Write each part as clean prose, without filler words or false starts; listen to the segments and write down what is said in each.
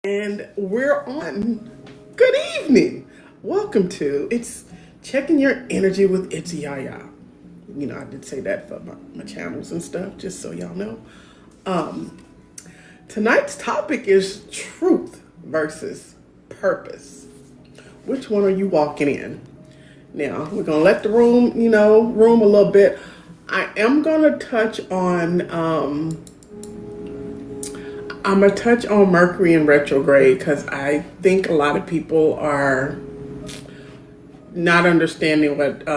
And we're on. Good evening. Welcome to It's Checking Your Energy with It's Yaya. You know, I did say that for my channels and stuff, just so y'all know. Tonight's topic is truth versus purpose. Which one are you walking in? Now, we're going to let the room a little bit. I am going to touch on I'm going to touch on Mercury in retrograde because I think a lot of people are not understanding what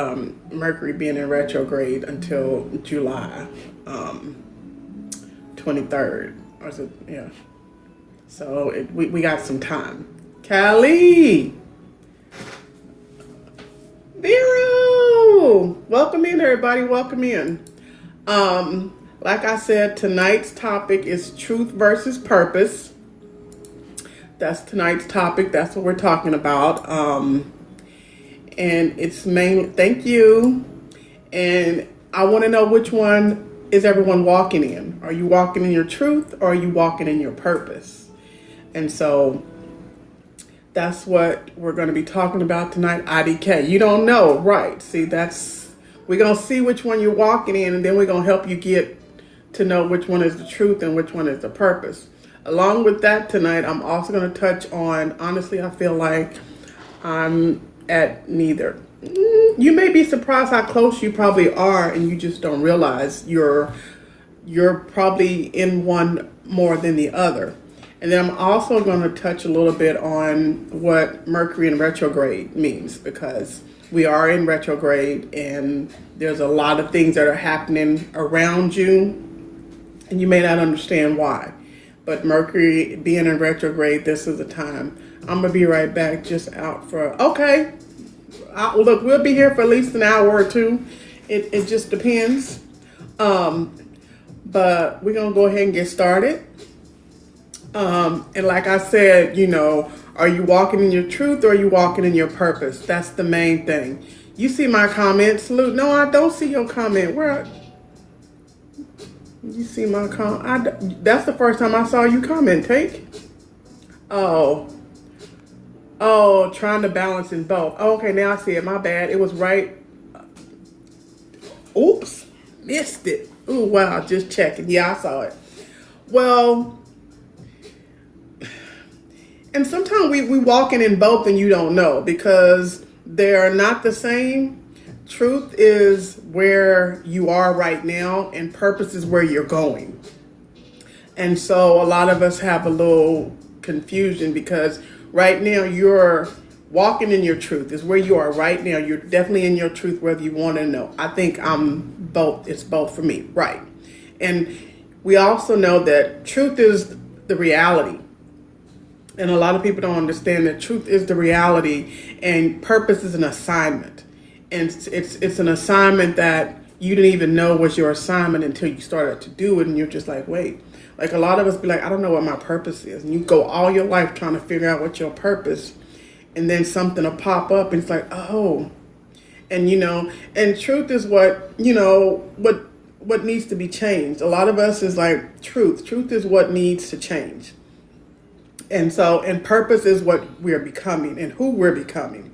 Mercury being in retrograde until July 23rd. Or is it? Yeah. So we got some time. Callie! Vero! Welcome in, everybody. Welcome in. Like I said, tonight's topic is truth versus purpose. That's tonight's topic. That's what we're talking about. And it's mainly, thank you. And I want to know, which one is everyone walking in? Are you walking in your truth, or are you walking in your purpose? And so that's what we're going to be talking about tonight. IDK. You don't know, right? See, we're going to see which one you're walking in, and then we're going to help you get to know which one is the truth and which one is the purpose. Along with that tonight, I'm also going to touch on, honestly, I feel like I'm at neither. You may be surprised how close you probably are, and you just don't realize you're probably in one more than the other. And then I'm also going to touch a little bit on what Mercury in retrograde means, because we are in retrograde and there's a lot of things that are happening around you, and you may not understand why. But Mercury being in retrograde, this is the time. I'm going to be right back, just out for, okay. Look, we'll be here for at least an hour or two. It just depends. But we're going to go ahead and get started. And like I said, are you walking in your truth, or are you walking in your purpose? That's the main thing. You see my comment, Salute. No, I don't see your comment. Where? You see my comment? That's the first time I saw you comment. Take. Oh, trying to balance in both. Okay, now I see it. My bad. It was right. Oops, missed it. Oh, wow, just checking. Yeah, I saw it. Well, and sometimes we walking in both and you don't know, because they're not the same. Truth is where you are right now, and purpose is where you're going. And so a lot of us have a little confusion, because right now you're walking in your truth is where you are right now. You're definitely in your truth, whether you want to know. I think I'm both. It's both for me, right? And we also know that truth is the reality. And a lot of people don't understand that truth is the reality and purpose is an assignment. And it's an assignment that you didn't even know was your assignment until you started to do it. And you're just like, wait. Like, a lot of us be like, I don't know what my purpose is. And you go all your life trying to figure out what your purpose, and then something will pop up and it's like, oh. And and truth is what needs to be changed. A lot of us is like, truth is what needs to change. And purpose is what we're becoming and who we're becoming.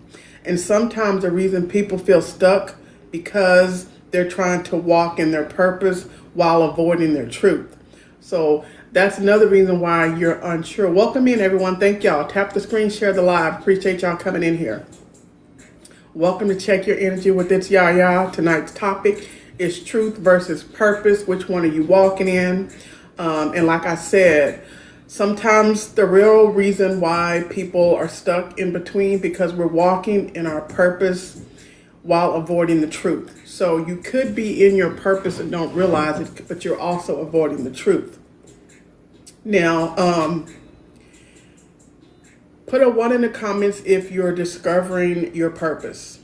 And sometimes the reason people feel stuck, because they're trying to walk in their purpose while avoiding their truth. So that's another reason why you're unsure. Welcome in, everyone. Thank y'all. Tap the screen, share the live. Appreciate y'all coming in here. Welcome to Check Your Energy with It's Yaya. Tonight's topic is truth versus purpose. Which one are you walking in? And like I said, sometimes the real reason why people are stuck in between, because we're walking in our purpose while avoiding the truth. So you could be in your purpose and don't realize it, but you're also avoiding the truth. Now, put a 1 in the comments if you're discovering your purpose,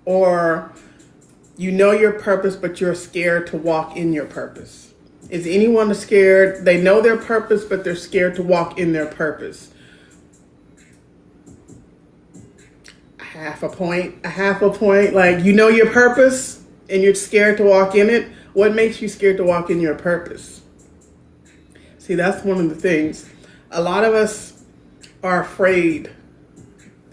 or you know your purpose, but you're scared to walk in your purpose. Is anyone scared? They know their purpose, but they're scared to walk in their purpose. Half a point. Like, you know your purpose and you're scared to walk in it. What makes you scared to walk in your purpose? See, that's one of the things. A lot of us are afraid,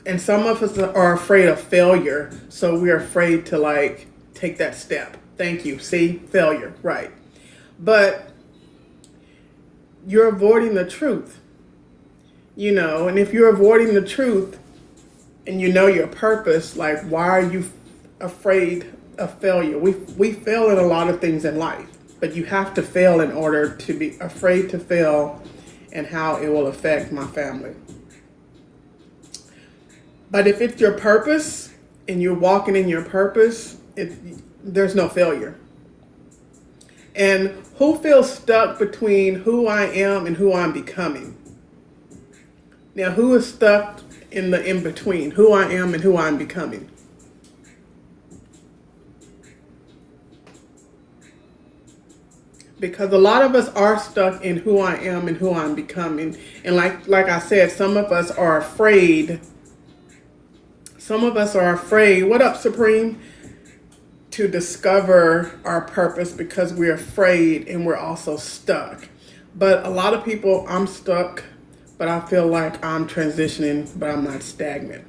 and some of us are afraid of failure. So we're afraid to like take that step. Thank you. See, failure, right. But you're avoiding the truth, and if you're avoiding the truth and you know your purpose, like why are you afraid of failure? We fail in a lot of things in life, but you have to fail in order to be afraid to fail and how it will affect my family. But if it's your purpose and you're walking in your purpose, there's no failure. And who feels stuck between who I am and who I'm becoming? Now, who is stuck in the in between, who I am and who I'm becoming? Because a lot of us are stuck in who I am and who I'm becoming. And like I said, some of us are afraid. Some of us are afraid. What up, Supreme? To discover our purpose because we're afraid and we're also stuck. But a lot of people, I'm stuck, but I feel like I'm transitioning, but I'm not stagnant.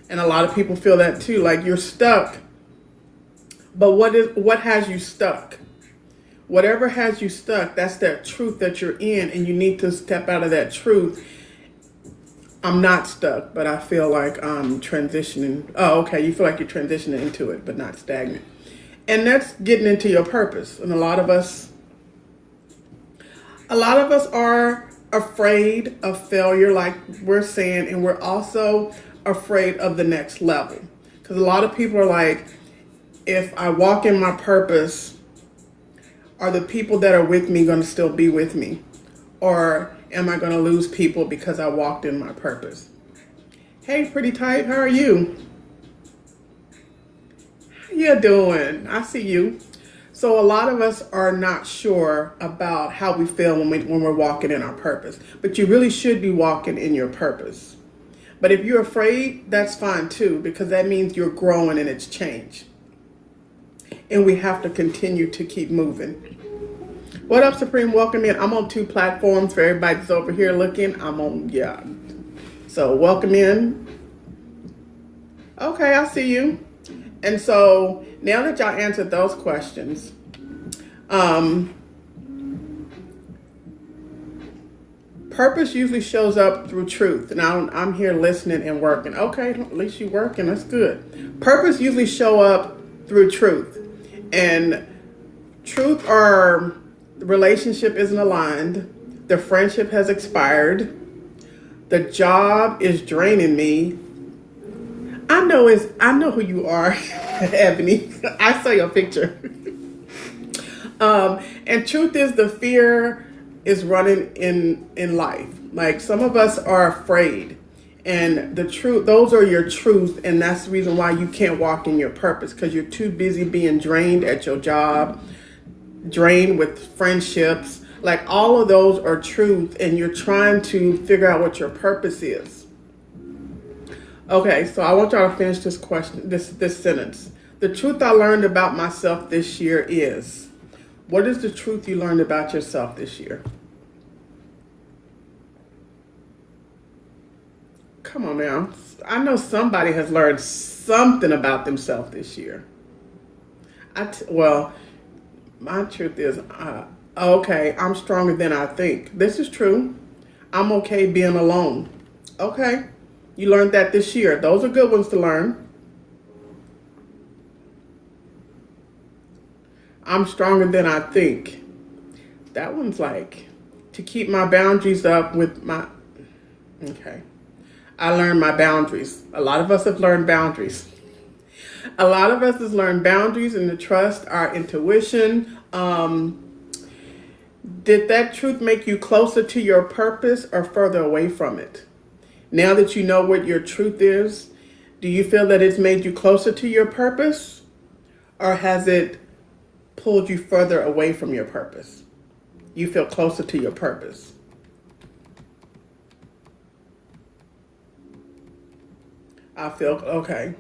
And a lot of people feel that too, like you're stuck. But what has you stuck? Whatever has you stuck, that's that truth that you're in, and you need to step out of that truth. I'm not stuck, but I feel like I'm transitioning. Oh, okay, you feel like you're transitioning into it, but not stagnant. And that's getting into your purpose. And a lot of us are afraid of failure, like we're saying, and we're also afraid of the next level. Because a lot of people are like, if I walk in my purpose, are the people that are with me going to still be with me? Or am I going to lose people because I walked in my purpose? Hey, pretty type, how are you? How you doing? I see you. So a lot of us are not sure about how we feel when we're walking in our purpose. But you really should be walking in your purpose. But if you're afraid, that's fine too, because that means you're growing and it's change. And we have to continue to keep moving. What up, Supreme? Welcome in. I'm on 2 platforms for everybody that's over here looking. I'm on, yeah. So welcome in. Okay, I see you. And so now that y'all answered those questions, purpose usually shows up through truth. And I'm here listening and working. Okay, at least you're working. That's good. Purpose usually show up through truth. And truth or the relationship isn't aligned. The friendship has expired. The job is draining me. I know who you are, Ebony. I saw your picture. And truth is, the fear is running in life. Like some of us are afraid. And the truth, those are your truth, and that's the reason why you can't walk in your purpose, because you're too busy being drained at your job, drained with friendships. Like all of those are truth, and you're trying to figure out what your purpose is. Okay, so I want y'all to finish this question, this sentence. The truth I learned about myself this year is. What is the truth you learned about yourself this year? Come on now. I know somebody has learned something about themselves this year. Well, my truth is, okay, I'm stronger than I think. This is true. I'm okay being alone. Okay, you learned that this year. Those are good ones to learn. I'm stronger than I think. That one's like, to keep my boundaries up with my, okay. I learned my boundaries. A lot of us have learned boundaries. A lot of us has learned boundaries and to trust our intuition. Did that truth make you closer to your purpose or further away from it? Now that you know what your truth is, do you feel that it's made you closer to your purpose, or has it pulled you further away from your purpose? You feel closer to your purpose. I feel okay.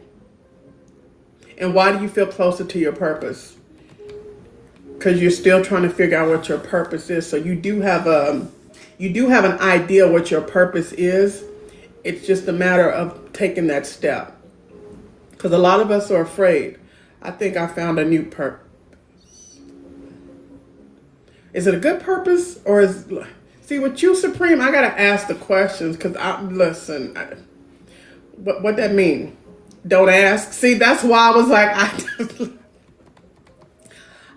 And why do you feel closer to your purpose? Because you're still trying to figure out what your purpose is. So you do have You do have an idea what your purpose is. It's just a matter of taking that step. Because a lot of us are afraid. I think I found a new purpose. Is it a good purpose or is see with you, Supreme? I gotta ask the questions because what that mean? Don't ask. See, that's why I was like,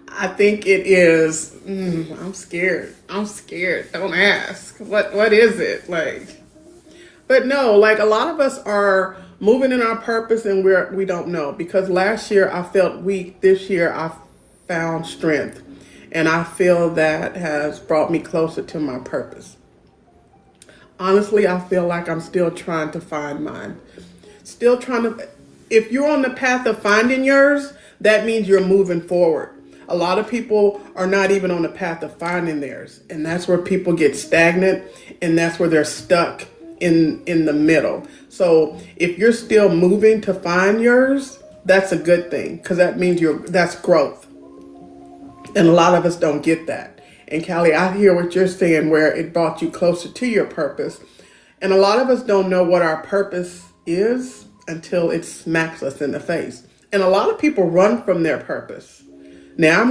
I think it is. I'm scared. I'm scared. Don't ask. What is it like? But no, like a lot of us are moving in our purpose and we don't know because last year I felt weak. This year I found strength. And I feel that has brought me closer to my purpose. Honestly, I feel like I'm still trying to find mine. Still trying to, if you're on the path of finding yours, that means you're moving forward. A lot of people are not even on the path of finding theirs. And that's where people get stagnant and that's where they're stuck in the middle. So if you're still moving to find yours, that's a good thing because that means that's growth. And a lot of us don't get that. And Callie, I hear what you're saying where it brought you closer to your purpose. And a lot of us don't know what our purpose is until it smacks us in the face. And a lot of people run from their purpose. Now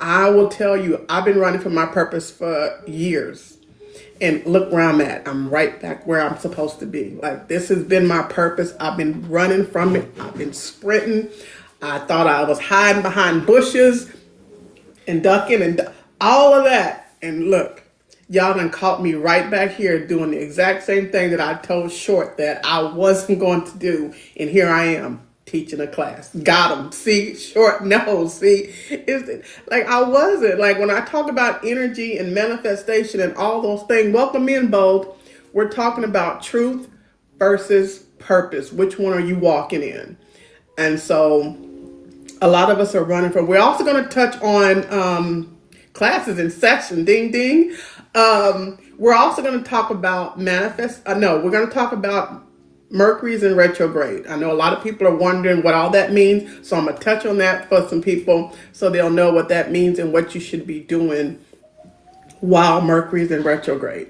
I will tell you, I've been running from my purpose for years. And look where I'm at. I'm right back where I'm supposed to be. Like this has been my purpose. I've been running from it. I've been sprinting. I thought I was hiding behind bushes and ducking and all of that. And look, y'all done caught me right back here doing the exact same thing that I told Short that I wasn't going to do. And here I am teaching a class. Got him. See, Short knows. See, like I wasn't. Like when I talk about energy and manifestation and all those things, welcome in, both. We're talking about truth versus purpose. Which one are you walking in? And so a lot of us are running from. We're also going to touch on classes in session. Ding, ding. We're also going to talk about we're going to talk about Mercury's in retrograde. I know a lot of people are wondering what all that means. So I'm going to touch on that for some people so they'll know what that means and what you should be doing while Mercury's in retrograde.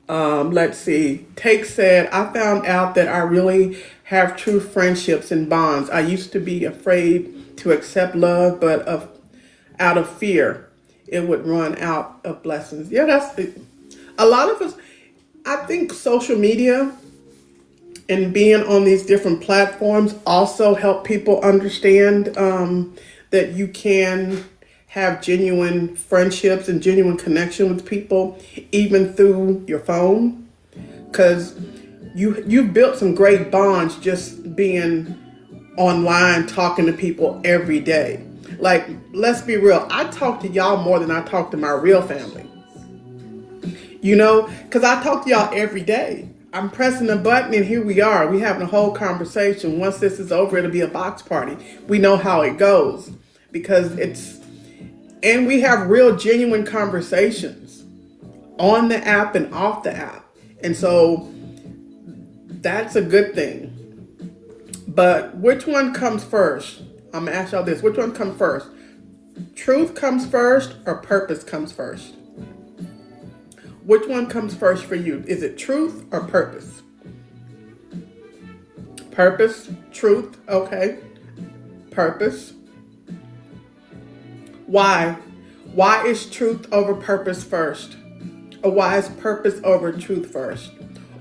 Let's see. Take said, I found out that I really have true friendships and bonds. I used to be afraid to accept love, but out of fear, it would run out of blessings. Yeah, that's it. A lot of us, I think social media and being on these different platforms also help people understand that you can have genuine friendships and genuine connection with people, even through your phone. Because you've built some great bonds just being online, talking to people every day. Like, let's be real. I talk to y'all more than I talk to my real family. You know, because I talk to y'all every day. I'm pressing a button and here we are. We having a whole conversation. Once this is over, it'll be a box party. We know how it goes because and we have real genuine conversations on the app and off the app. And so that's a good thing. But which one comes first? I'm going to ask y'all this. Which one comes first? Truth comes first or purpose comes first? Which one comes first for you? Is it truth or purpose? Purpose, truth, okay. Purpose. Why? Why is truth over purpose first? Or why is purpose over truth first?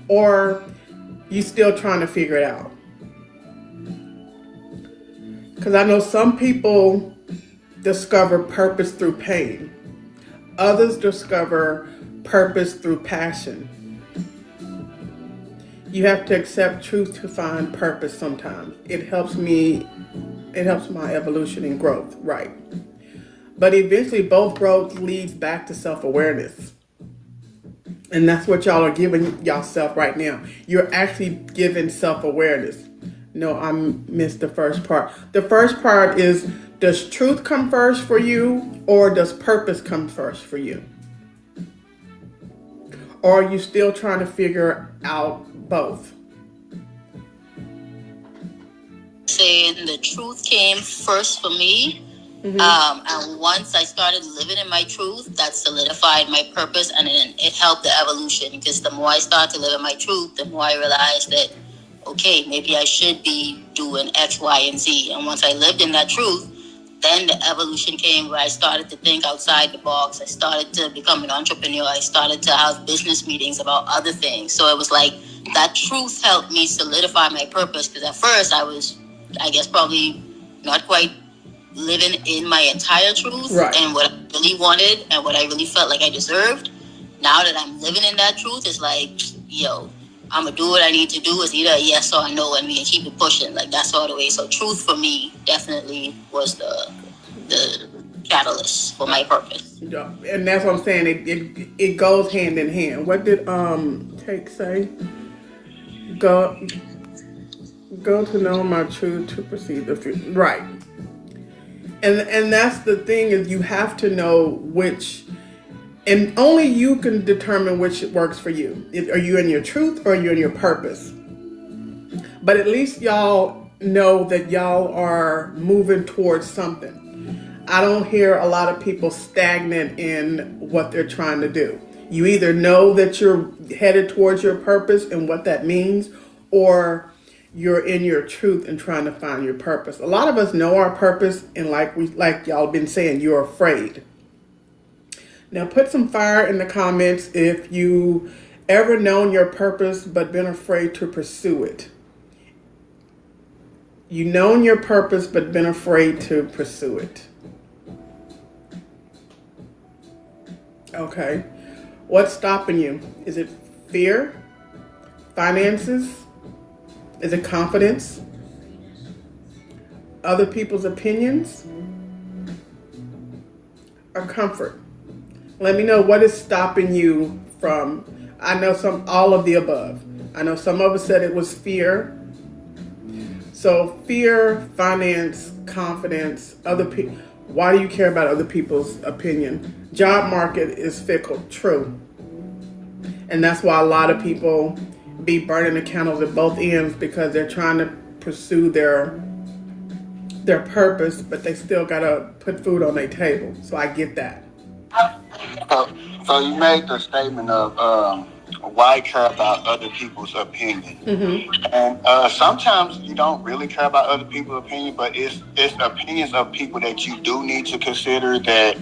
Or you still trying to figure it out? Because I know some people discover purpose through pain. Others discover purpose through passion. You have to accept truth to find purpose sometimes. It helps my evolution and growth, right? But eventually both growth leads back to self-awareness. And that's what y'all are giving yourself right now. You're actually giving self-awareness. No, I missed the first part. The first part is, does truth come first for you or does purpose come first for you? Or are you still trying to figure out both? Saying the truth came first for me And once I started living in my truth, that solidified my purpose, and it helped the evolution, because the more I started to live in my truth, the more I realized that, okay, maybe I should be doing X, Y, and Z. And once I lived in that truth, then the evolution came where I started to think outside the box. I started to become an entrepreneur. I started to have business meetings about other things. So it was like that truth helped me solidify my purpose, because at first I was, I guess, probably not quite living in my entire truth, Right. and what I really wanted and what I really felt like I deserved. Now that I'm living in that truth, it's like, yo, I'm gonna do what I need to do. It's either a yes or a no, and we can keep it pushing. Like, that's all the way. So truth for me definitely was the catalyst for my purpose. Yeah, and that's what I'm saying. It goes hand in hand. What did Take say? Go go to know my truth to perceive the future. Right. And that's the thing, is you have to know which, and only you can determine which works for you. Are you in your truth or are you in your purpose? But at least y'all know that y'all are moving towards something. I don't hear a lot of people stagnant in what they're trying to do. You either know that you're headed towards your purpose and what that means, or you're in your truth and trying to find your purpose. A lot of us know our purpose, and like y'all been saying, you're afraid. Now put some fire in the comments if you ever known your purpose but been afraid to pursue it. You known your purpose but been afraid to pursue it. Okay. What's stopping you? Is it fear? Finances? Is it confidence? Other people's opinions? Or comfort? Let me know what is stopping you from, I know all of the above. I know some of us said it was fear. So fear, finance, confidence, other people. Why do you care about other people's opinion? Job market is fickle, true. And that's why a lot of people be burning the candles at both ends, because they're trying to pursue their purpose, but they still gotta put food on their table. So I get that. So you made the statement of why care about other people's opinion, and sometimes you don't really care about other people's opinion, but it's opinions of people that you do need to consider, that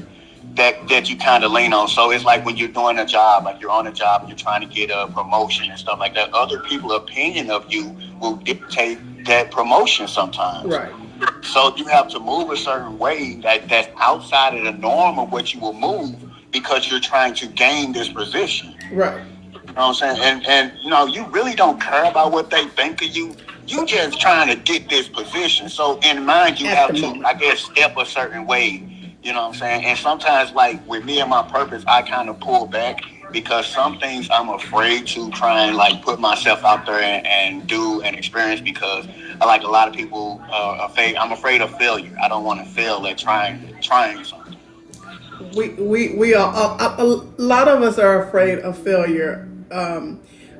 you kind of lean on. So it's like when you're doing a job, like you're on a job and you're trying to get a promotion and stuff like that. Other people's opinion of you will dictate that promotion sometimes. Right. So you have to move a certain way that's outside of the norm of what you will move, because you're trying to gain this position. Right. You know what I'm saying? And you really don't care about what they think of you. You just trying to get this position. So in mind, you have to, I guess, step a certain way. You know what I'm saying? And sometimes, like with me and my purpose, I kind of pull back, because some things I'm afraid to try and like put myself out there and do and experience, because like a lot of people I'm afraid of failure. I don't want to fail at trying something. We are, a lot of us are afraid of failure,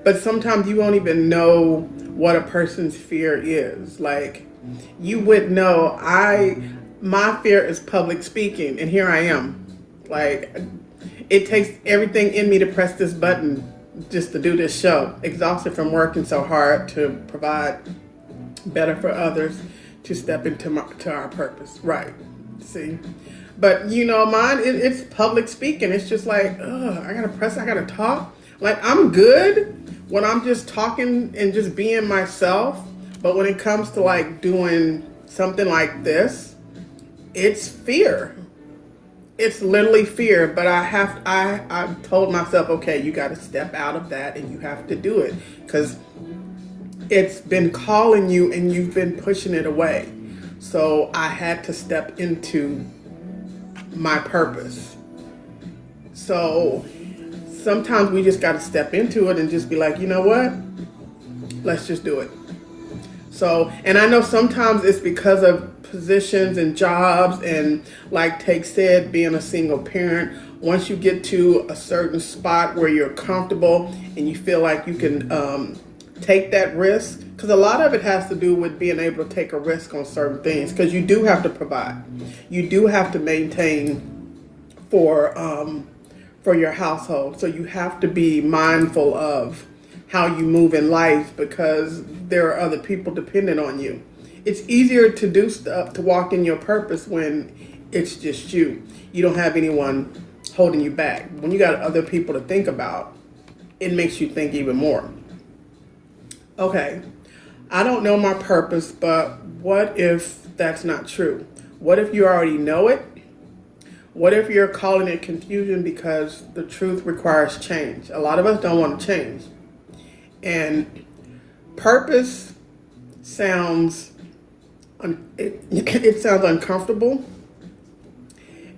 but sometimes you won't even know what a person's fear is. Like, you would know, my fear is public speaking, and here I am. Like, it takes everything in me to press this button just to do this show. Exhausted from working so hard to provide better for others, to step into our purpose. Right. See? But mine, it's public speaking. It's just like, I gotta talk. Like, I'm good when I'm just talking and just being myself. But when it comes to like doing something like this, it's fear. It's literally fear. But I told myself, okay, you got to step out of that and you have to do it, because it's been calling you and you've been pushing it away. So I had to step into my purpose. So sometimes we just got to step into it and just be like, you know what? Let's just do it. So, and I know sometimes it's because of positions and jobs, and like Take said, being a single parent, once you get to a certain spot where you're comfortable and you feel like you can take that risk, because Because a lot of it has to do with being able to take a risk on certain things. Because you do have to provide, you do have to maintain for your household. So you have to be mindful of how you move in life because there are other people dependent on you. It's easier to do stuff, to walk in your purpose when it's just you. You don't have anyone holding you back. When you got other people to think about, it makes you think even more. Okay, I don't know my purpose, but what if that's not true? What if you already know it? What if you're calling it confusion because the truth requires change? A lot of us don't want to change. And purpose sounds, it sounds uncomfortable.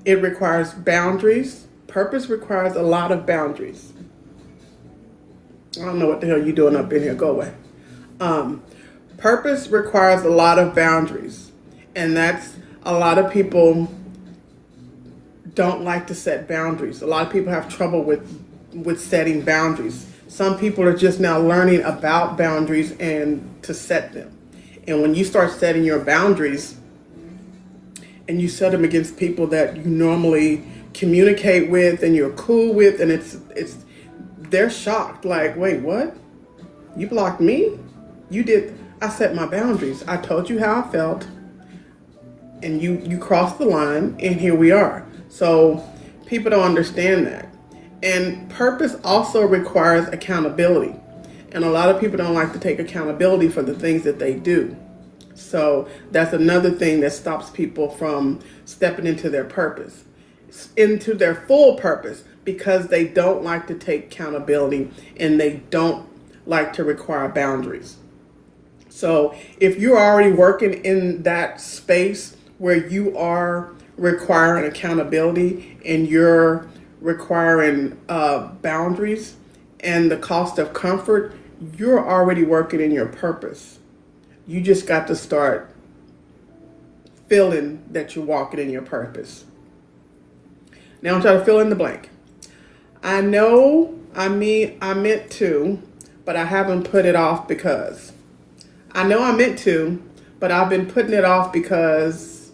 It requires boundaries. Purpose requires a lot of boundaries. I don't know what the hell you're doing up in here. Go away. Purpose requires a lot of boundaries. And that's, a lot of people don't like to set boundaries. A lot of people have trouble with setting boundaries. Some people are just now learning about boundaries and to set them. And when you start setting your boundaries and you set them against people that you normally communicate with and you're cool with, and they're shocked, like, wait, what? You blocked me? You did. I set my boundaries. I told you how I felt, and you crossed the line, and here we are. So people don't understand that. And purpose also requires accountability. And a lot of people don't like to take accountability for the things that they do. So that's another thing that stops people from stepping into their purpose, into their full purpose, because they don't like to take accountability and they don't like to require boundaries. So if you're already working in that space where you are requiring accountability and you're requiring boundaries and the cost of comfort, you're already working in your purpose. You just got to start feeling that you're walking in your purpose. Now I'm trying to fill in the blank. I know, I meant to, but I haven't put it off because. I know I meant to, but I've been putting it off because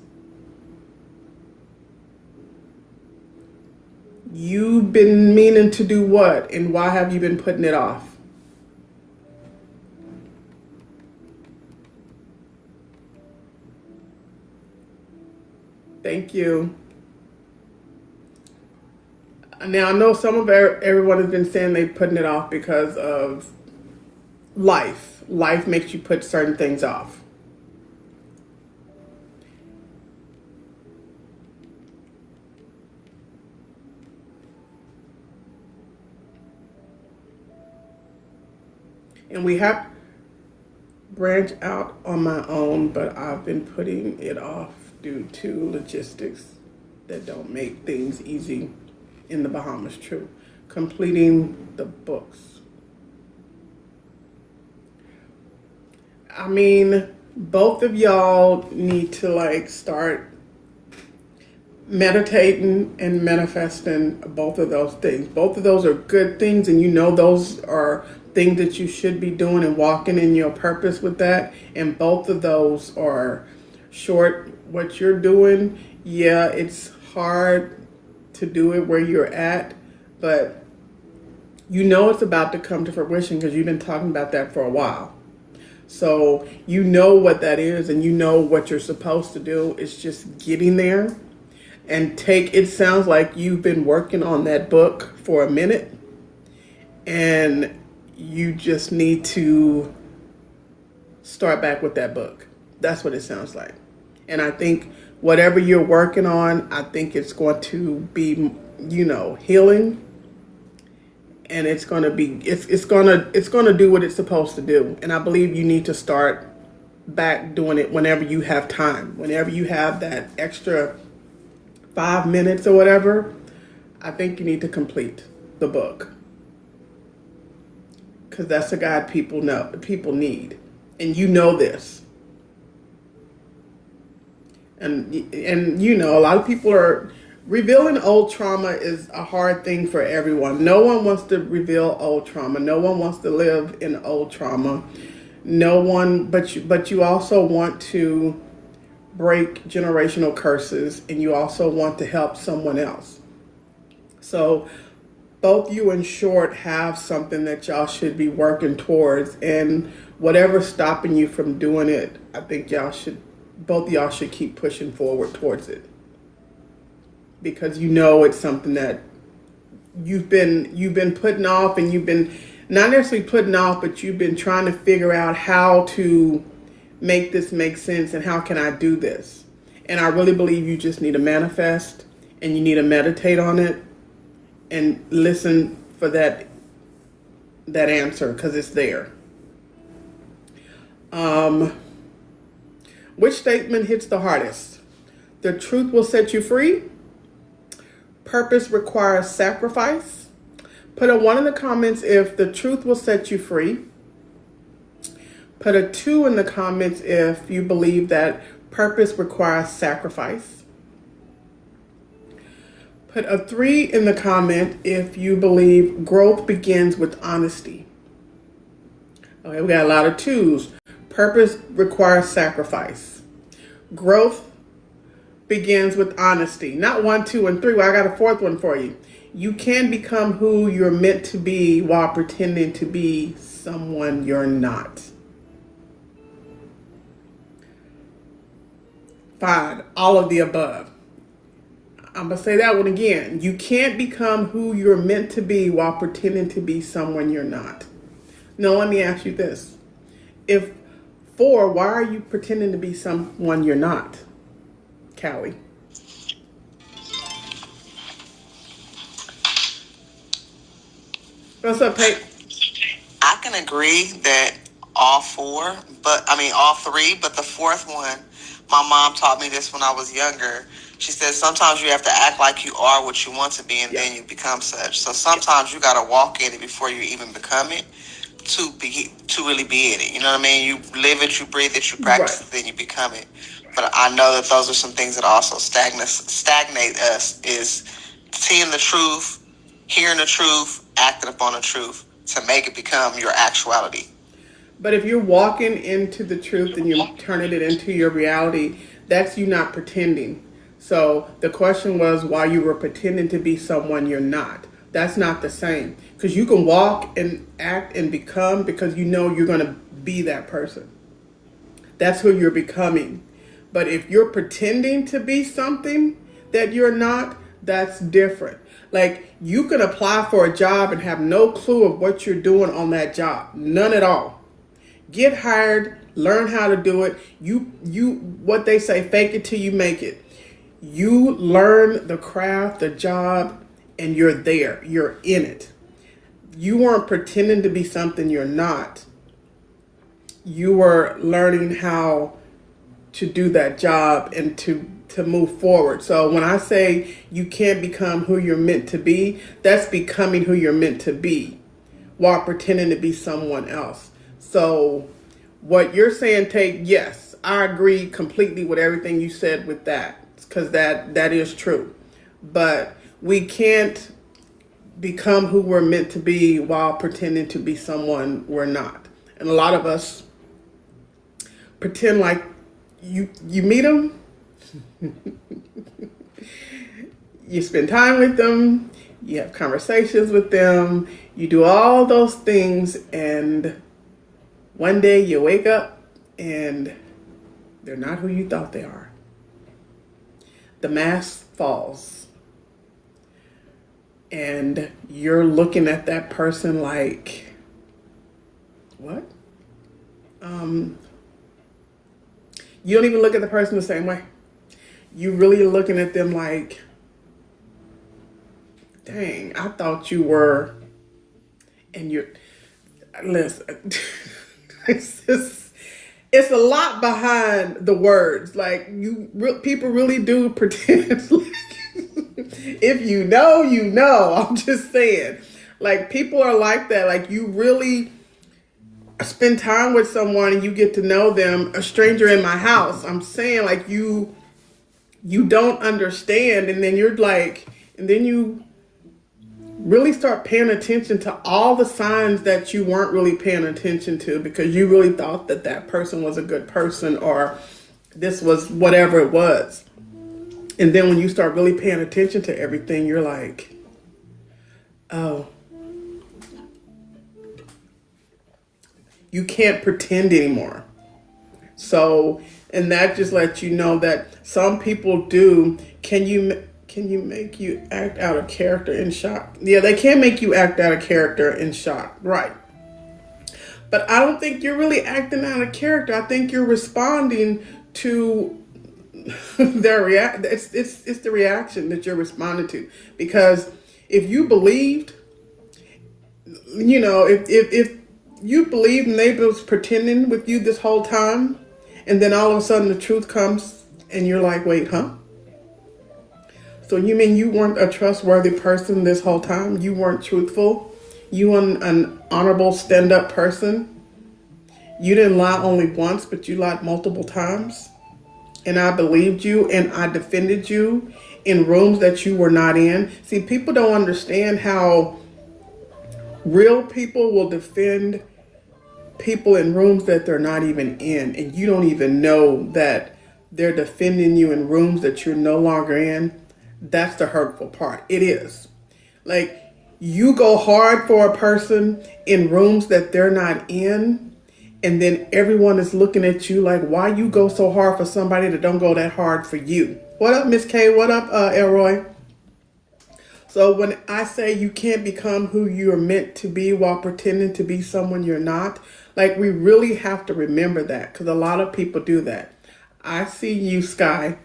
you've been meaning to do what? And why have you been putting it off? Thank you. Now, I know some of everyone has been saying they're putting it off because of life. Life makes you put certain things off. And we have branched out on my own, but I've been putting it off due to logistics that don't make things easy in the Bahamas. True. Completing the books. I mean, both of y'all need to start meditating and manifesting both of those things. Both of those are good things, and you know those are things that you should be doing and walking in your purpose with that. And both of those are short. What you're doing, yeah, it's hard to do it where you're at, but you know it's about to come to fruition because you've been talking about that for a while. So you know what that is and you know what you're supposed to do. It's just getting there and it sounds like you've been working on that book for a minute and you just need to start back with that book. That's what it sounds like. And I think whatever you're working on, I think it's going to be, healing. And it's going to be, it's going to do what it's supposed to do. And I believe you need to start back doing it whenever you have time, whenever you have that extra 5 minutes or whatever. I think you need to complete the book because that's a guide people need. And you know this. And a lot of people are revealing old trauma is a hard thing for everyone. No one wants to reveal old trauma. No one wants to live in old trauma. No one, but you also want to break generational curses, and you also want to help someone else. So both you and Short have something that y'all should be working towards, and whatever's stopping you from doing it, I think both y'all should keep pushing forward towards it, because you know it's something that you've been putting off, and you've been not necessarily putting off, but you've been trying to figure out how to make this make sense and how can I do this. And I really believe you just need to manifest, and you need to meditate on it and listen for that answer, because it's there. Which statement hits the hardest? The truth will set you free. Purpose requires sacrifice. Put a 1 in the comments if the truth will set you free. Put a 2 in the comments if you believe that purpose requires sacrifice. Put a 3 in the comment if you believe growth begins with honesty. Okay, we got a lot of 2s. Purpose requires sacrifice. Growth begins with honesty. Not 1, 2, and 3. Well, I got a 4th one for you. You can become who you're meant to be while pretending to be someone you're not. 5, all of the above. I'm going to say that one again. You can't become who you're meant to be while pretending to be someone you're not. Now, let me ask you this. If 4, why are you pretending to be someone you're not, Callie? What's up, Pate? I can agree that all 3, but the 4th one, my mom taught me this when I was younger. She said sometimes you have to act like you are what you want to be, and then you become such. So sometimes you got to walk in it before you even become it to really be in it. You know what I mean? You live it, you breathe it, you practice it, then you become it. But I know that those are some things that also stagnate us, is seeing the truth, hearing the truth, acting upon the truth to make it become your actuality. But if you're walking into the truth and you're turning it into your reality, that's you not pretending. So the question was why you were pretending to be someone you're not. That's not the same. Because you can walk and act and become because you know you're going to be that person. That's who you're becoming. But if you're pretending to be something that you're not, that's different. Like, you can apply for a job and have no clue of what you're doing on that job. None at all. Get hired, learn how to do it. What they say, fake it till you make it. You learn the craft, the job, and you're there. You're in it. You weren't pretending to be something you're not. You were learning how to do that job and to move forward. So when I say you can't become who you're meant to be, that's becoming who you're meant to be while pretending to be someone else. So what you're saying, yes, I agree completely with everything you said with that, because that is true. But we can't become who we're meant to be while pretending to be someone we're not. And a lot of us pretend like you meet them, you spend time with them, you have conversations with them, you do all those things, and one day you wake up and they're not who you thought they are. The mask falls. And you're looking at that person like, what? You don't even look at the person the same way. You really looking at them like, dang, I thought you were, and you're, listen, it's a lot behind the words. Like, people really do pretend like, if you know, you know. I'm just saying, like, people are like that. Like, you really spend time with someone and you get to know them. A stranger in my house, I'm saying, like, you don't understand, and then you're like, and then you really start paying attention to all the signs that you weren't really paying attention to because you really thought that that person was a good person or this was whatever it was. And then when you start really paying attention to everything, you're like, oh, you can't pretend anymore. So, and that just lets you know that some people do. Can you make you act out of character in shock? Yeah, they can make you act out of character in shock, right? But I don't think you're really acting out of character. I think you're responding to their react. It's the reaction that you're responding to. Because if you believed, if you believed and they was pretending with you this whole time, and then all of a sudden the truth comes, and you're like, wait, huh? So you mean you weren't a trustworthy person this whole time? You weren't truthful? You weren't an honorable stand-up person? You didn't lie only once, but you lied multiple times? And I believed you and I defended you in rooms that you were not in. See, people don't understand how real people will defend people in rooms that they're not even in. And you don't even know that they're defending you in rooms that you're no longer in. That's the hurtful part. It is. Like, you go hard for a person in rooms that they're not in, and then everyone is looking at you like, why you go so hard for somebody that don't go that hard for you? What up, Miss K? What up, Elroy? So when I say you can't become who you're meant to be while pretending to be someone you're not, like, we really have to remember that, because a lot of people do that. I see you, Sky.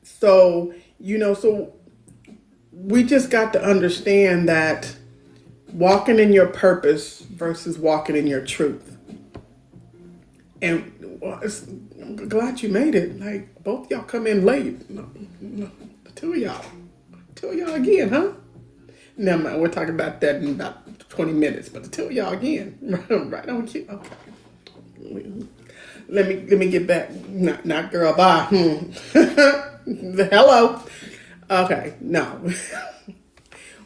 So, so we just got to understand that walking in your purpose versus walking in your truth. And I'm glad you made it. Like, both y'all come in late. No, the two of y'all again, huh? Never mind, we're talking about that in about 20 minutes, but the two of y'all again. Right on cue. Okay. Let me get back. Not girl, bye. Hello. Okay, no.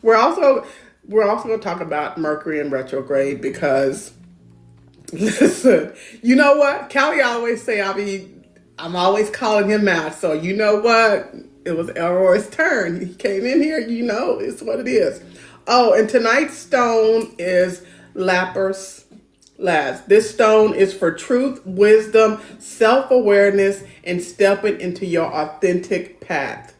We're also going to talk about Mercury in retrograde because, listen, you know what? Callie always say I'm always calling him out. So you know what? It was Elroy's turn. He came in here. It's what it is. Oh, and tonight's stone is Lapis Lazuli. This stone is for truth, wisdom, self-awareness, and stepping into your authentic path.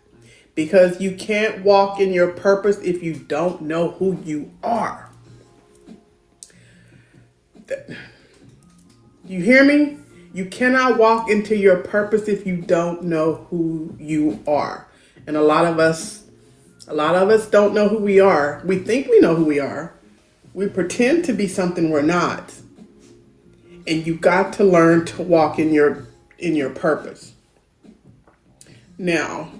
Because you can't walk in your purpose if you don't know who you are. You hear me? You cannot walk into your purpose if you don't know who you are. And a lot of us don't know who we are. We think we know who we are. We pretend to be something we're not. And you got to learn to walk in your purpose. Now,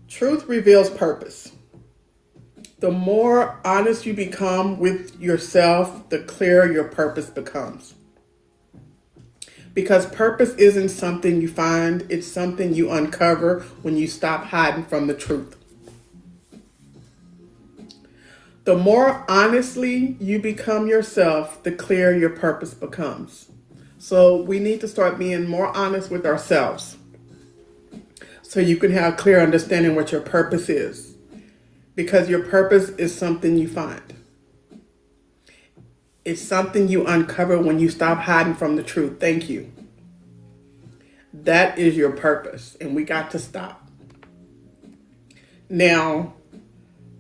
truth reveals purpose. The more honest you become with yourself, the clearer your purpose becomes. Because purpose isn't something you find, it's something you uncover when you stop hiding from the truth. The more honestly you become yourself, the clearer your purpose becomes. So we need to start being more honest with ourselves so you can have clear understanding what your purpose is. Because your purpose is something you find. It's something you uncover when you stop hiding from the truth. Thank you. That is your purpose, and we got to stop. Now,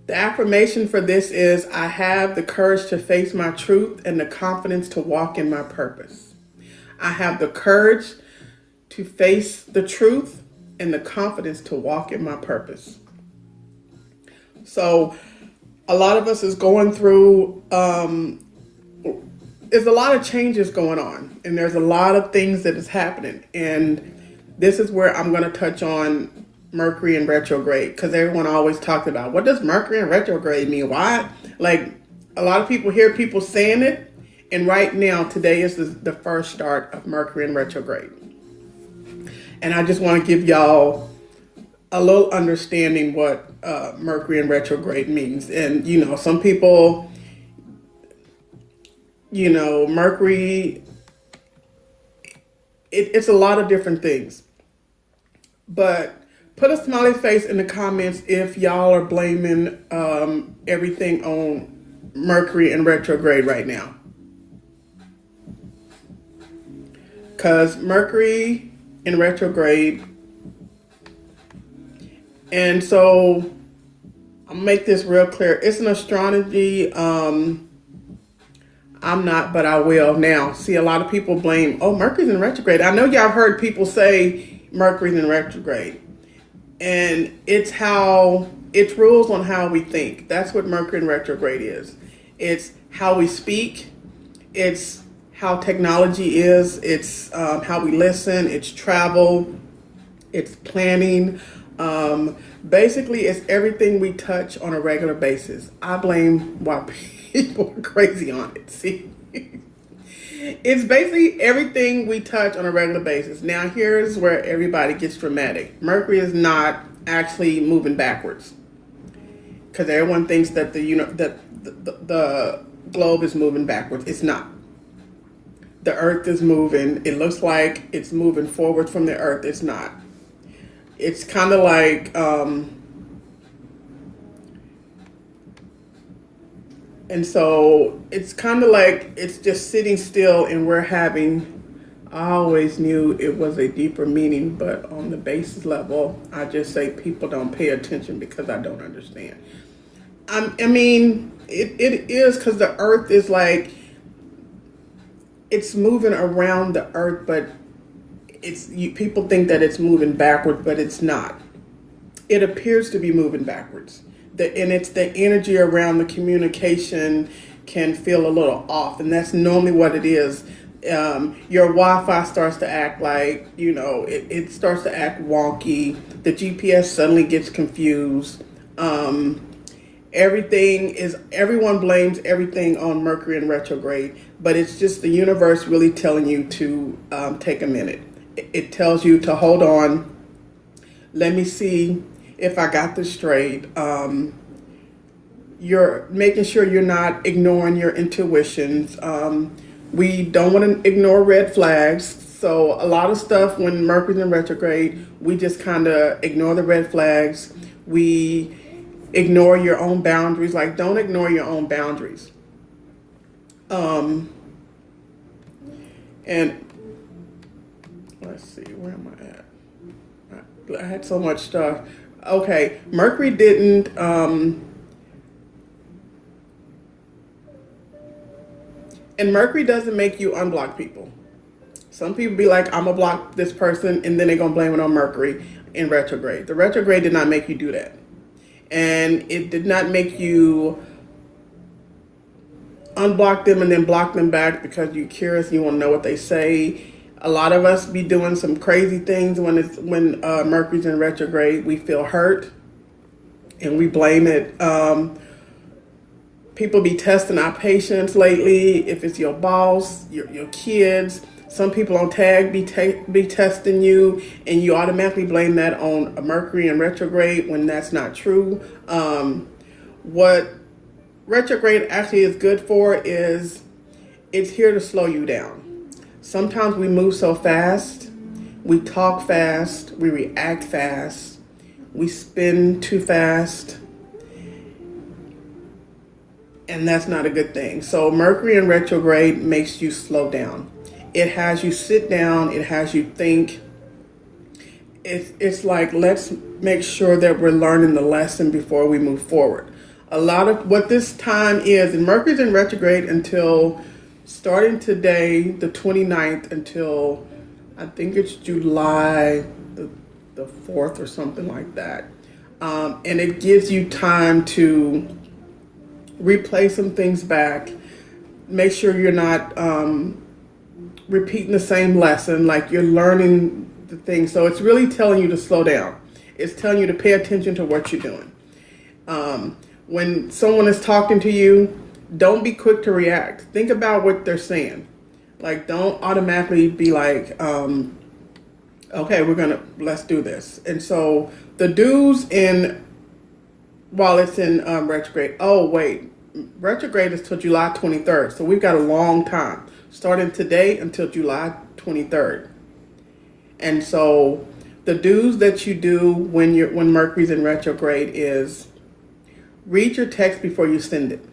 the affirmation for this is, I have the courage to face my truth and the confidence to walk in my purpose. I have the courage to face the truth and the confidence to walk in my purpose. So a lot of us is going through, there's a lot of changes going on, and there's a lot of things that is happening. And this is where I'm going to touch on Mercury in retrograde, because everyone always talks about, what does Mercury in retrograde mean? Why? Like, a lot of people hear people saying it, and right now, today is the first start of Mercury in retrograde. And I just want to give y'all a little understanding what Mercury in retrograde means. And, some people, Mercury, it's a lot of different things. But put a smiley face in the comments if y'all are blaming everything on Mercury in retrograde right now. Because Mercury in retrograde, and so I'll make this real clear. It's an astrology. I'm not, but I will now. See, a lot of people blame, Mercury's in retrograde. I know y'all heard people say Mercury's in retrograde. And it's rules on how we think. That's what Mercury in retrograde is. It's how we speak. It's how technology is. It's how we listen. It's travel. It's planning. Basically, it's everything we touch on a regular basis. I blame why people are crazy on it. See, it's basically everything we touch on a regular basis. Now, here's where everybody gets dramatic. Mercury is not actually moving backwards, because everyone thinks that the globe is moving backwards. It's not. The Earth is moving. It looks like it's moving forward from the Earth. It's not. It's kind of like, and so it's kind of like it's just sitting still, and we're having, I always knew it was a deeper meaning, but on the basis level, I just say people don't pay attention because I don't understand. I mean, it is, because the Earth is like, it's moving around the Earth, but people think that it's moving backwards, but it's not. It appears to be moving backwards. And it's the energy around the communication can feel a little off, and that's normally what it is. Your Wi-Fi starts to act like, it starts to act wonky. The GPS suddenly gets confused. Everyone blames everything on Mercury in retrograde, but it's just the universe really telling you to take a minute. It tells you to hold on. Let me see if I got this straight. You're making sure you're not ignoring your intuitions. We don't want to ignore red flags. So a lot of stuff when Mercury's in retrograde, we just kind of ignore the red flags. We ignore your own boundaries. Like, don't ignore your own boundaries. And let's see, where am I at? I had so much stuff. Okay, Mercury didn't, and Mercury doesn't make you unblock people. Some people be like, I'm gonna block this person, and then they're gonna blame it on Mercury in retrograde. The retrograde did not make you do that. And it did not make you unblock them and then block them back because you're curious and you want to know what they say. A lot of us be doing some crazy things when Mercury's in retrograde. We feel hurt and we blame it. People be testing our patience lately. If it's your boss, your kids, some people on tag be testing you, and you automatically blame that on a Mercury in retrograde when that's not true. What retrograde actually is good for is it's here to slow you down. Sometimes we move so fast, we talk fast, we react fast, we spin too fast, and that's not a good thing. So Mercury in retrograde makes you slow down. It has you sit down, it has you think. It's like, let's make sure that we're learning the lesson before we move forward. A lot of what this time is, and Mercury's in retrograde until starting today, the 29th, until I think it's July the 4th or something like that. And it gives you time to replay some things back, make sure you're not repeating the same lesson, like you're learning the thing. So it's really telling you to slow down. It's telling you to pay attention to what you're doing. When someone is talking to you, don't be quick to react. Think about what they're saying. Like, don't automatically be like, okay, let's do this. And so the dues in, while it's in retrograde. Oh, wait. Retrograde is till July 23rd. So we've got a long time. Starting today until July 23rd. And so the dues that you do when Mercury's in retrograde is read your text before you send it.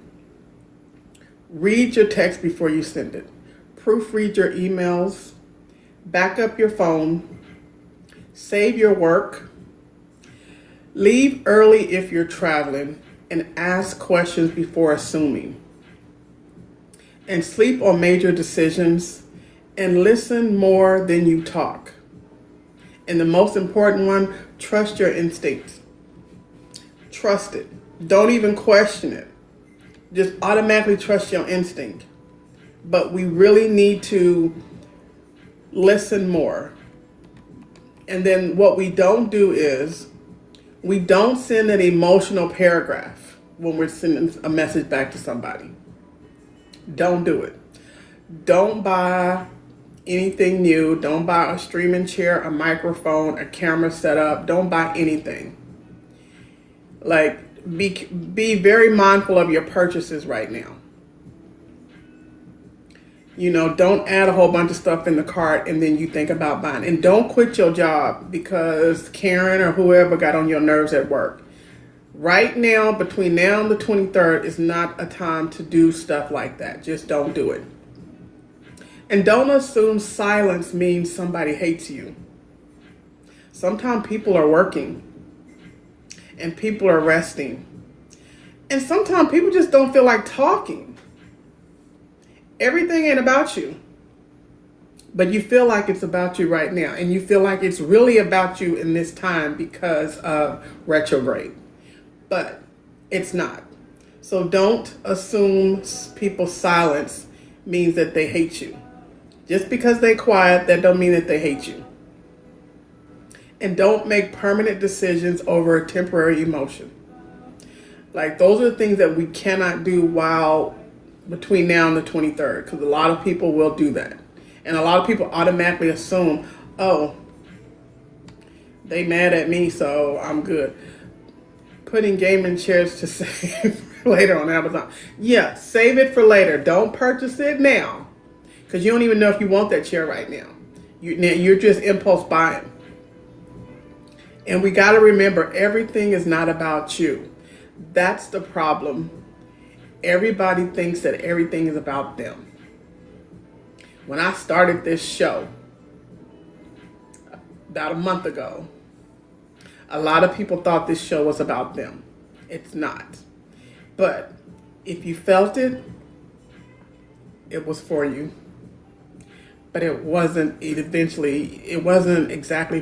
Read your text before you send it. Proofread your emails. Back up your phone. Save your work. Leave early if you're traveling and ask questions before assuming. And sleep on major decisions and listen more than you talk. And the most important one, trust your instincts. Trust it. Don't even question it. Just automatically trust your instinct. But we really need to listen more. And then what we don't do is we don't send an emotional paragraph when we're sending a message back to somebody. Don't do it. Don't buy anything new. Don't buy a streaming chair, a microphone, a camera setup. Don't buy anything. Like, be very mindful of your purchases right now. You know, don't add a whole bunch of stuff in the cart and then you think about buying. And don't quit your job because Karen or whoever got on your nerves at work. Right now, between now and the 23rd is not a time to do stuff like that. Just don't do it. And don't assume silence means somebody hates you. Sometimes people are working and people are resting. And sometimes people just don't feel like talking. Everything ain't about you. But you feel like it's about you right now. And you feel like it's really about you in this time because of retrograde. But it's not. So don't assume people's silence means that they hate you. Just because they're quiet, that don't mean that they hate you. And don't make permanent decisions over a temporary emotion. Like, those are the things that we cannot do while between now and the 23rd, because a lot of people will do that. And a lot of people automatically assume, oh, they mad at me, so I'm good. Putting gaming chairs to save later on Amazon. Yeah, save it for later. Don't purchase it now, because you don't even know if you want that chair right now. You're just impulse buying. And we got to remember, everything is not about you. That's the problem. Everybody thinks that everything is about them. When I started this show about a month ago, a lot of people thought this show was about them. It's not. But if you felt it, it was for you. But it wasn't exactly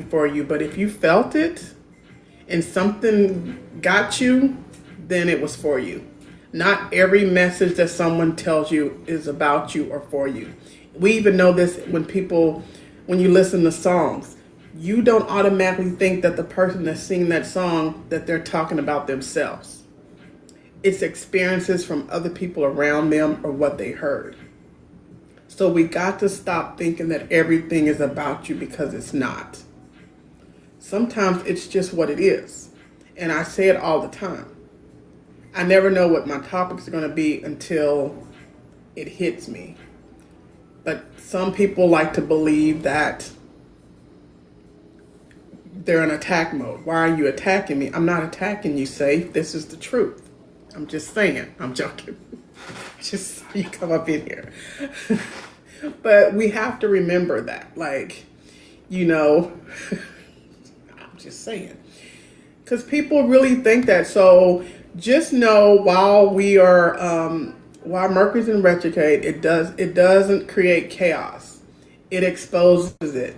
for you. But if you felt it and something got you, then it was for you. Not every message that someone tells you is about you or for you. We even know this when you listen to songs. You don't automatically think that the person that's singing that song, that they're talking about themselves. It's experiences from other people around them or what they heard. So we got to stop thinking that everything is about you, because it's not. Sometimes it's just what it is. And I say it all the time. I never know what my topics are going to be until it hits me. But some people like to believe that they're in attack mode. Why are you attacking me? I'm not attacking you, Safe. This is the truth. I'm just saying. I'm joking. Just so you come up in here. But we have to remember that. Like, you know, I'm just saying. Because people really think that. So just know, while Mercury's in retrograde, it doesn't create chaos. It exposes it.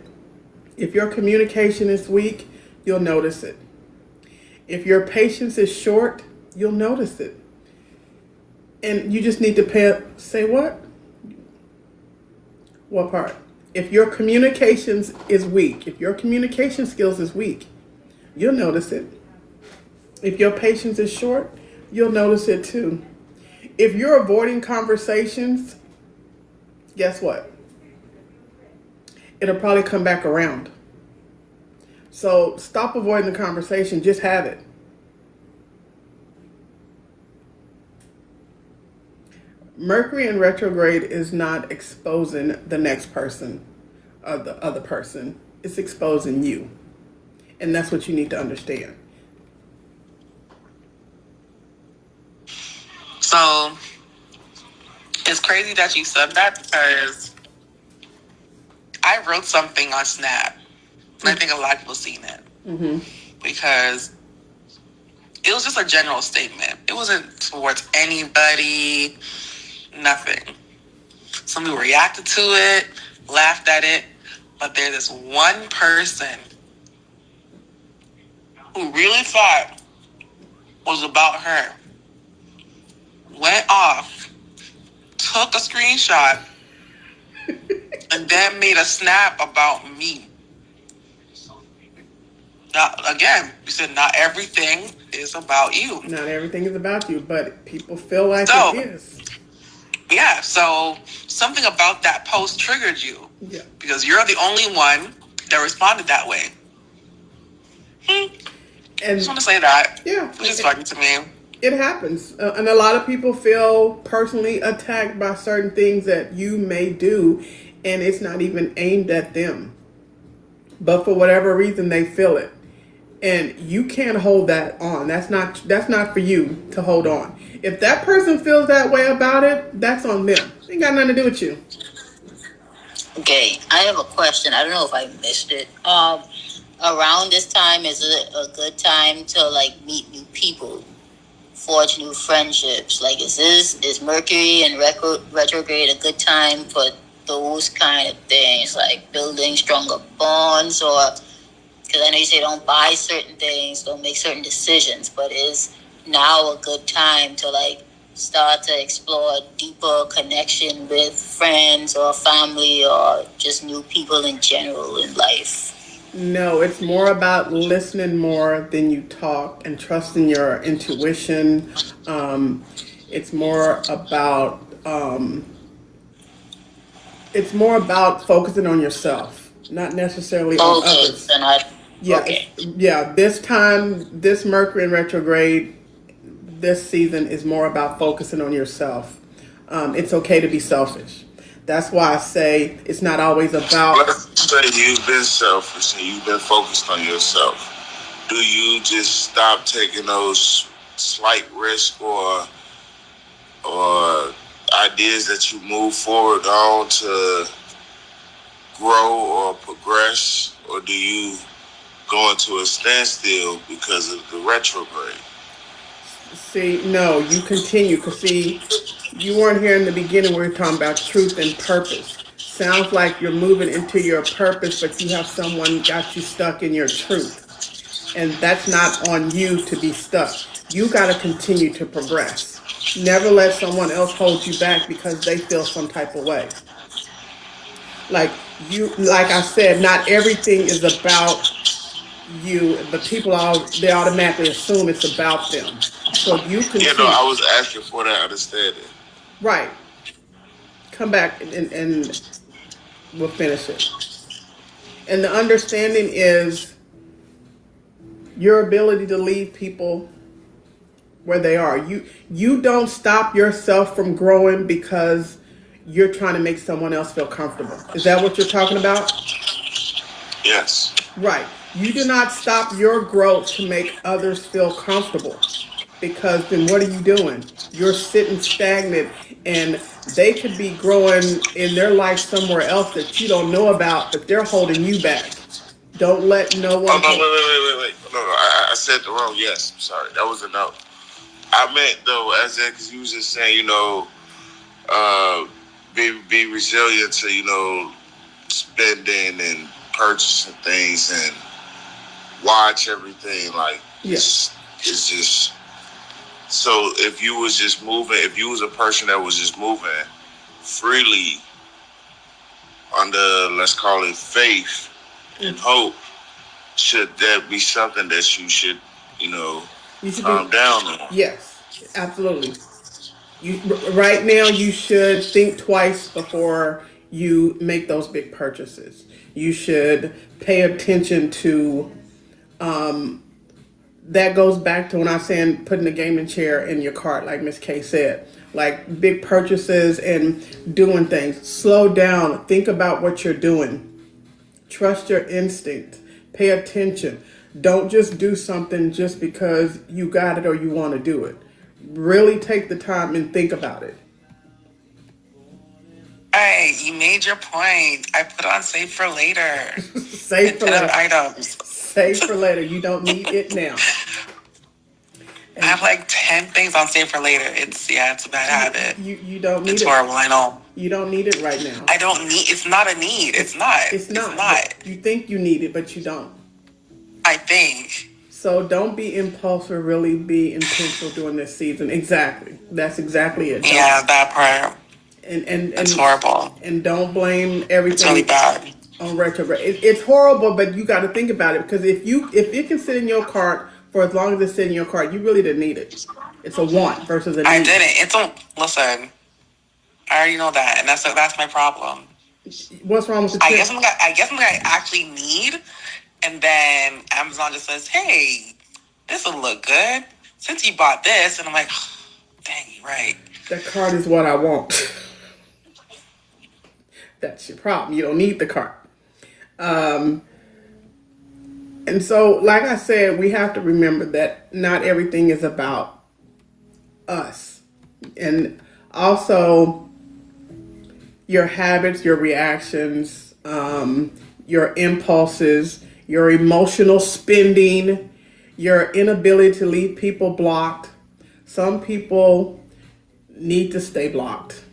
If your communication is weak, you'll notice it. If your patience is short, you'll notice it. And you just need to say what? What part? If your communications is weak, if your communication skills is weak, you'll notice it. If your patience is short, you'll notice it too. If you're avoiding conversations, guess what? It'll probably come back around. So stop avoiding the conversation. Just have it. Mercury in retrograde is not exposing the next person or the other person. It's exposing you. And that's what you need to understand. So it's crazy that you said that because I wrote something on Snap. And I think a lot of people seen it. Mm-hmm. Because it was just a general statement. It wasn't towards anybody, nothing. Some people reacted to it, laughed at it, but there's this one person who really thought was about her, went off, took a screenshot, and then made a snap about me. Now, again, we said not everything is about you. Not everything is about you, but people feel like So, it is. Yeah, so something about that post triggered you. Yeah. Because you're the only one that responded that way. I And just want to say that. yeah, Which is funny to me. it happens. And a lot of people feel personally attacked by certain things that you may do, and it's not even aimed at them. But for whatever reason, they feel it. And you can't hold that on. That's not for you to hold on. If that person feels that way about it, that's on them. It ain't got nothing to do with you. Okay, I have a question. I don't know if I missed it. Around this time, is it a good time to like meet new people, forge new friendships? Like, is Mercury and retrograde a good time for those kind of things, like building stronger bonds? Or because I know you say don't buy certain things, don't make certain decisions, but is now a good time to like start to explore deeper connection with friends or family or just new people in general in life? No, it's more about listening more than you talk and trusting your intuition. It's more about focusing on yourself, not necessarily on Okay, others. then I Yeah, okay. yeah. This Mercury in retrograde, this season is more about focusing on yourself. It's okay to be selfish. That's why I say it's not always about. Let's say you've been selfish and you've been focused on yourself. Do you just stop taking those slight risks or ideas that you move forward on to grow or progress, or do you go into a standstill because of the retrograde? See, no, you continue. Because, see, you weren't here in the beginning where we were talking about truth and purpose. Sounds like you're moving into your purpose, but you have someone got you stuck in your truth. And that's not on you to be stuck. You got to continue to progress. Never let someone else hold you back because they feel some type of way. Like I said, not everything is about you, but they automatically assume it's about them. So you continue. You know, I was asking for that understanding. Right. Come back and we'll finish it. And the understanding is your ability to leave people where they are. You don't stop yourself from growing because you're trying to make someone else feel comfortable. Is that what you're talking about? Yes. Right. You do not stop your growth to make others feel comfortable, because then what are you doing? You're sitting stagnant, and they could be growing in their life somewhere else that you don't know about, but they're holding you back. Don't let no one. Oh, no, wait. No, I said the wrong yes. Sorry. That was a no. I meant, though, as that, because you was just saying, be resilient to, spending and purchasing things and watch everything. Like, Yes. it's just, so if you was a person that was just moving freely under, let's call it faith and hope, should that be something that you should, You should calm be. down on? Yes, absolutely. Right now, you should think twice before you make those big purchases. You should pay attention to That goes back to when I was saying putting the gaming chair in your cart, like Miss K said, like big purchases and doing things. Slow down. Think about what you're doing. Trust your instinct. Pay attention. Don't just do something just because you got it or you want to do it. Really take the time and think about it. Hey, you made your point. I put on save for later. Save for Instead of later. items. Save for later. You don't need it now. I have like 10 things on save for later. It's a bad habit. You don't need It's it. horrible, I know. You don't need it right now. I don't need, it's not a need. It's not. It's not. It's not. You think you need it, but you don't. I think. So don't be impulsive. Really be intentional during this season. Exactly. That's exactly it. Don't- Yeah, that part. And It's horrible. And don't blame everything. It's really bad. On retrograde. It's horrible, but you got to think about it because if it can sit in your cart for as long as it's sitting in your cart, you really didn't need it. It's a want versus a need. I didn't. It's a, listen, I already know that, and that's my problem. What's wrong with the I tip? guess I'm gonna actually need, and then Amazon just says, "Hey, this will look good since you bought this," and I'm like, oh, "Dang, you're right." That cart is what I want. That's your problem. You don't need the cart. And so, like I said, we have to remember that not everything is about us. And also, your habits, your reactions, your impulses, your emotional spending, your inability to leave people blocked. Some people need to stay blocked.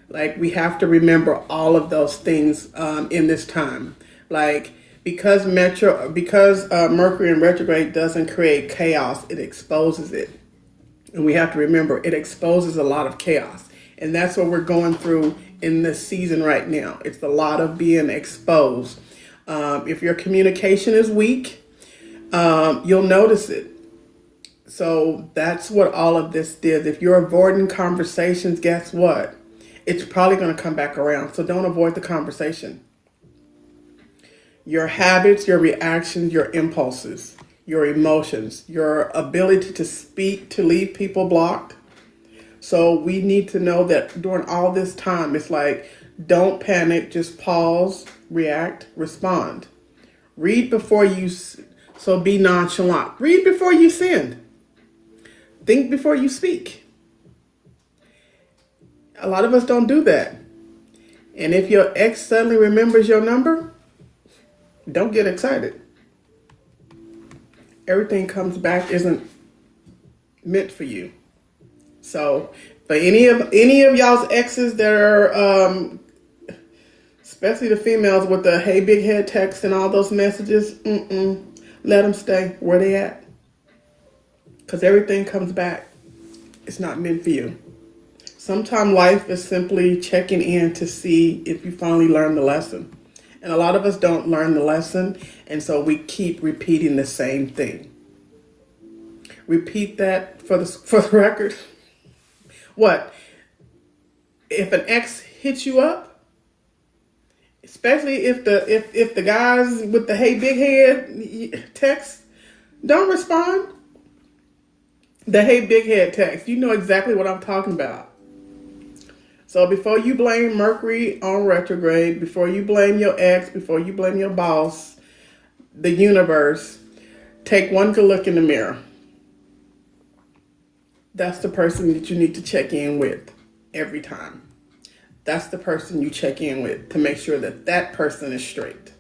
Like, we have to remember all of those things in this time. Like, because Mercury in retrograde doesn't create chaos, it exposes it. And we have to remember, it exposes a lot of chaos. And that's what we're going through in this season right now. It's a lot of being exposed. If your communication is weak, you'll notice it. So that's what all of this did. If you're avoiding conversations, guess what? It's probably going to come back around. So don't avoid the conversation. Your habits, your reactions, your impulses, your emotions, your ability to speak, to leave people blocked. So we need to know that during all this time, it's like, don't panic, just pause, react, respond. Read before you, so be nonchalant. Read before you send. Think before you speak. A lot of us don't do that. And if your ex suddenly remembers your number, don't get excited. Everything comes back isn't meant for you. So, for any of y'all's exes that are, especially the females with the "Hey big head" text and all those messages, let them stay where they at. Because everything comes back. It's not meant for you. Sometimes life is simply checking in to see if you finally learned the lesson. And a lot of us don't learn the lesson, and so we keep repeating the same thing. Repeat that for the record. What? If an ex hits you up, especially if the guys with the "Hey big head" text, don't respond. The "Hey big head" text, you know exactly what I'm talking about. So before you blame Mercury on retrograde, before you blame your ex, before you blame your boss, the universe, take one good look in the mirror. That's the person that you need to check in with every time. That's the person you check in with to make sure that that person is straight.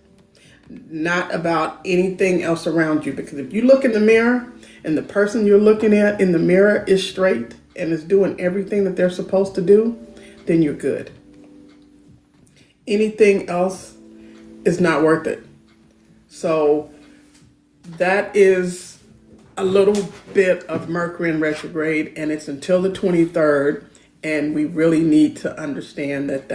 Not about anything else around you. Because if you look in the mirror and the person you're looking at in the mirror is straight and is doing everything that they're supposed to do, then you're good. Anything else is not worth it. So that is a little bit of Mercury in retrograde, and it's until the 23rd, and we really need to understand that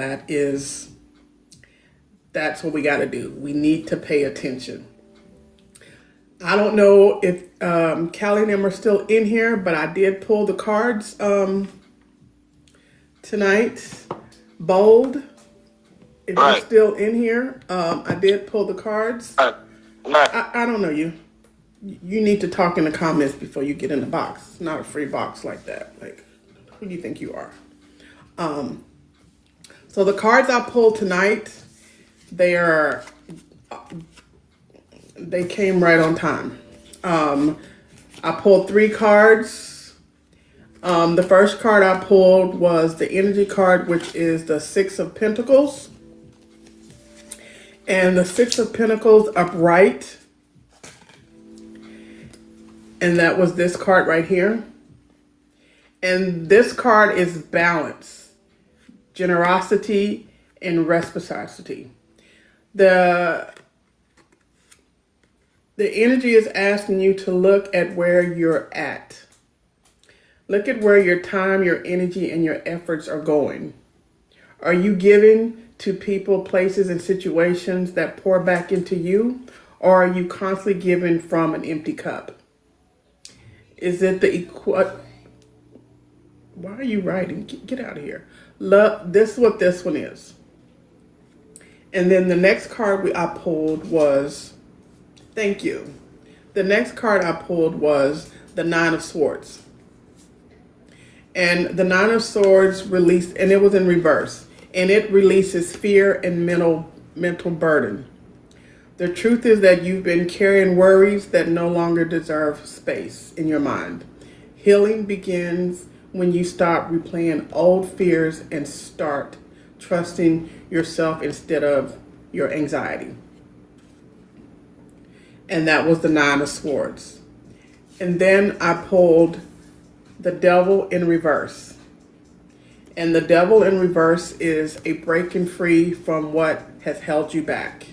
that's what we got to do. We need to pay attention. I don't know if Callie and them are still in here, but I did pull the cards tonight. Bold, if you're still in here, I did pull the cards. I don't know you. You need to talk in the comments before you get in the box. It's not a free box like that. Like, who do you think you are? So the cards I pulled tonight, they came right on time. I pulled 3 cards. The first card I pulled was the energy card, which is the 6 of Pentacles. And the 6 of Pentacles upright. And that was this card right here. And this card is balance, generosity, and reciprocity. The energy is asking you to look at where you're at. Look at where your time, your energy, and your efforts are going. Are you giving to people, places, and situations that pour back into you? Or are you constantly giving from an empty cup? Is it why are you writing? Get out of here. Love, this is what this one is. And then the next card I pulled was, thank you. The next card I pulled was the 9 of Swords. And the 9 of Swords released, and it was in reverse. And it releases fear and mental burden. The truth is that you've been carrying worries that no longer deserve space in your mind. Healing begins when you stop replaying old fears and start trusting yourself instead of your anxiety. And that was the 9 of Swords. And then I pulled the Devil in reverse. And the Devil in reverse is a breaking free from what has held you back.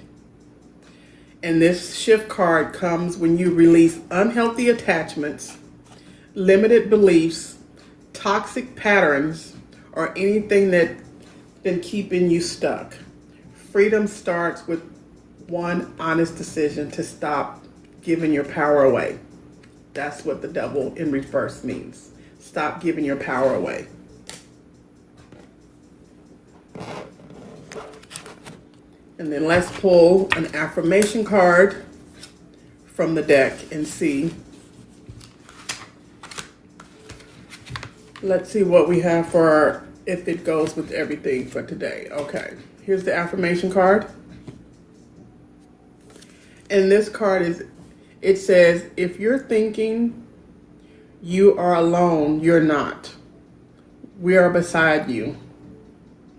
And this shift card comes when you release unhealthy attachments, limited beliefs, toxic patterns, or anything that's been keeping you stuck. Freedom starts with one honest decision to stop giving your power away. That's what the Devil in reverse means. Stop giving your power away. And then let's pull an affirmation card from the deck and see. Let's see what we have for if it goes with everything for today. Okay, here's the affirmation card. And this card it says, if you're thinking you are alone, you're not. We are beside you.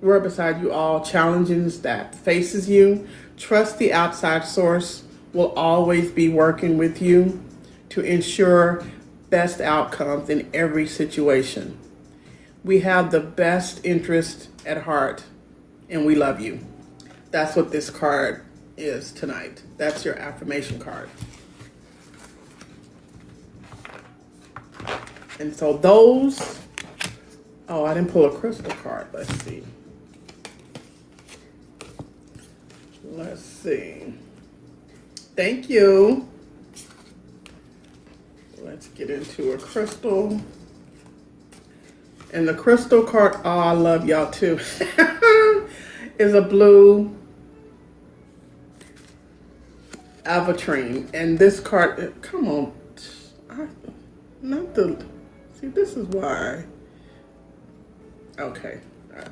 We're beside you all challenges that faces you. Trust the outside source will always be working with you to ensure best outcomes in every situation. We have the best interest at heart and we love you. That's what this card is tonight. That's your affirmation card. And so those, oh, I didn't pull a crystal card. Let's see. Let's see. Thank you. Let's get into a crystal. And the crystal card, oh, I love y'all too, is a blue aventurine. And this card, come on, see, this is why. Okay,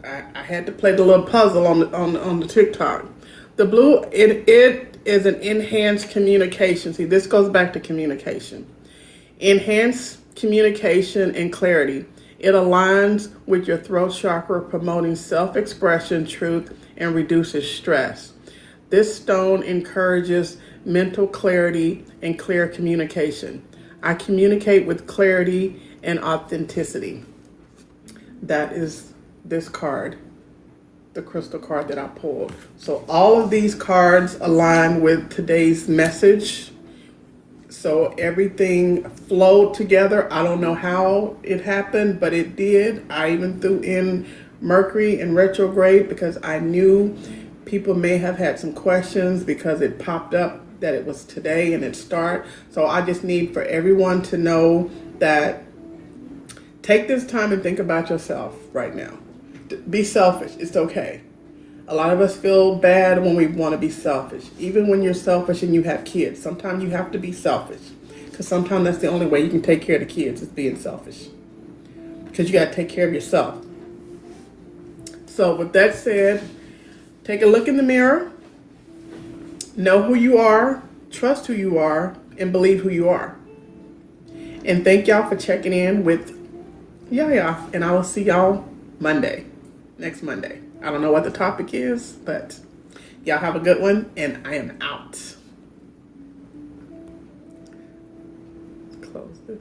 I had to play the little puzzle on the TikTok. The blue, it is an enhanced communication. See, this goes back to communication. Enhanced communication and clarity. It aligns with your throat chakra, promoting self-expression, truth, and reduces stress. This stone encourages mental clarity and clear communication. I communicate with clarity and authenticity. That is this card, the crystal card that I pulled. So all of these cards align with today's message. So everything flowed together. I don't know how it happened, but it did. I even threw in Mercury in retrograde because I knew people may have had some questions because it popped up that it was today and it start. So I just need for everyone to know that take this time and think about yourself right now. Be selfish. It's okay. A lot of us feel bad when we want to be selfish. Even when you're selfish and you have kids, sometimes you have to be selfish. Because sometimes that's the only way you can take care of the kids, is being selfish. Because you got to take care of yourself. So with that said, take a look in the mirror. Know who you are, trust who you are, and believe who you are. And thank y'all for checking in with Yaya. And I will see y'all next Monday. I don't know what the topic is, but y'all have a good one, and I am out. Close this.